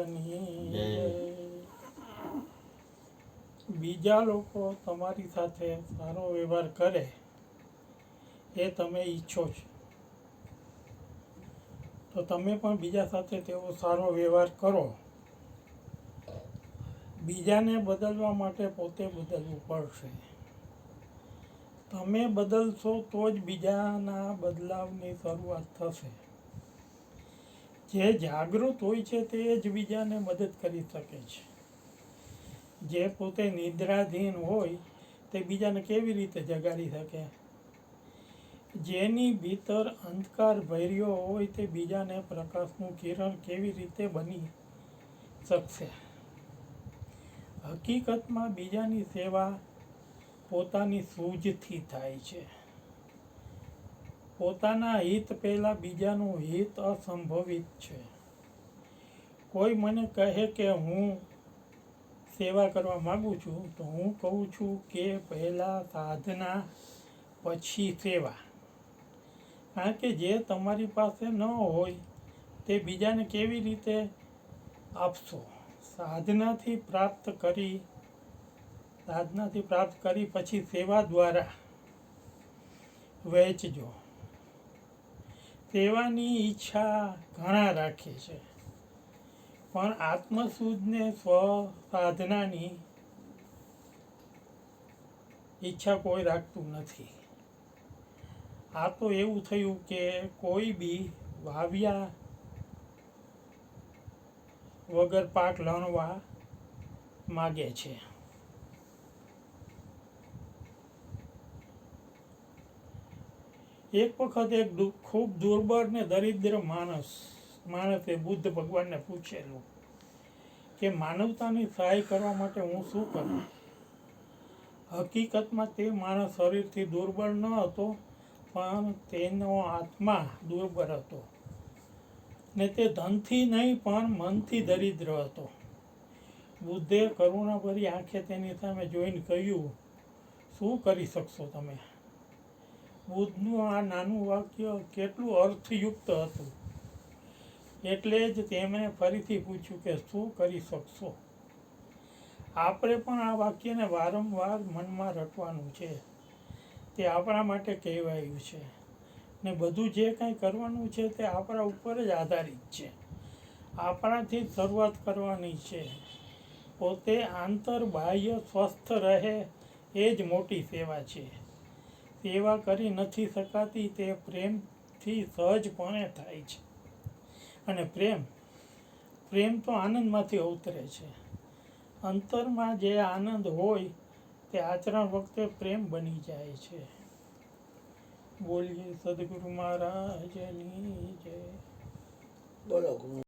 મહારાજની જય. બીજા લોકો તમારી સાથે સારો વ્યવહાર કરે એ તમે ઈચ્છો છો, તો તમે પણ બીજા સાથે તેવો સારો વ્યવહાર કરો. બીજાને બદલવા માટે પોતે બદલવું પડશે. તમે બદલશો તો જ બીજાના બદલાવની શરૂઆત થશે. જે જાગૃત હોય છે તે જ બીજાને મદદ કરી શકે છે. જે પોતે નિદ્રાધીન હોય તે બીજાને કેવી રીતે જગાડી શકે? જેની ભીતર અંધકાર ભર્યો હોય તે બીજાને પ્રકાશનું કિરણ કેવી રીતે બની શકશે? હકીકતમાં બીજાની સેવા પોતાની સૂઝથી થાય છે. પોતાના હિત પહેલા બીજાનું હિત અસંભવિત છે. કોઈ મને કહે કે હું સેવા કરવા માગું છું, તો હું કહું છું કે પહેલા સાધના પછી સેવા. કારણ કે જે તમારી પાસે ન હોય તે બીજાને કેવી રીતે આપશો? સાધનાથી પ્રાપ્ત કરી પછી સેવા દ્વારા વહેંચજો. સેવાની ઈચ્છા ઘણા રાખે છે, પણ આત્મશુદ્ધને સ્વ સાધનાની ઈચ્છા કોઈ રાખતું નથી. આ તો એવું થયું કે કોઈ બી વાવ્યા વગર પાક લણવા માગે છે. એક વખત એક ખૂબ દુર્બળ ને દરિદ્ર માણસે બુદ્ધ ભગવાનને પૂછેલું કે માનવતાની સહાય કરવા માટે હું શું કરું? હકીકતમાં તે માણસ શરીરથી દુર્બળ ન હતો, પણ તેનો આત્મા દુર્બળ હતો, ને તે ધનથી નહીં પણ મનથી દરિદ્ર હતો. બુદ્ધે કરુણાભરી આંખે તેની સામે જોઈને કહ્યું, શું કરી શકશો તમે? બુદ્ધનું આ નાનું વાક્ય કેટલું અર્થયુક્ત હતું. એટલે જ તેમણે ફરીથી પૂછ્યું કે શું કરી શકશો? આપણે પણ આ વાક્યને વારંવાર મનમાં રટવાનું છે. તે આપણા માટે કહેવાયું છે, ને બધું જે કંઈ કરવાનું છે તે આપણા ઉપર જ આધારિત છે. આપણાથી શરૂઆત કરવાની છે. પોતે આંતર બાહ્ય સ્વસ્થ રહે એ જ મોટી સેવા છે. સેવા કરી નથી શકાતી તે પ્રેમથી સહજપણે થાય છે. અને પ્રેમ તો આનંદમાંથી અવતરે છે. અંતરમાં જે આનંદ હોય તે આચરણ વખતે પ્રેમ બની જાય છે. બોલીએ સદગુરુ મહારાજની જય. બોલો.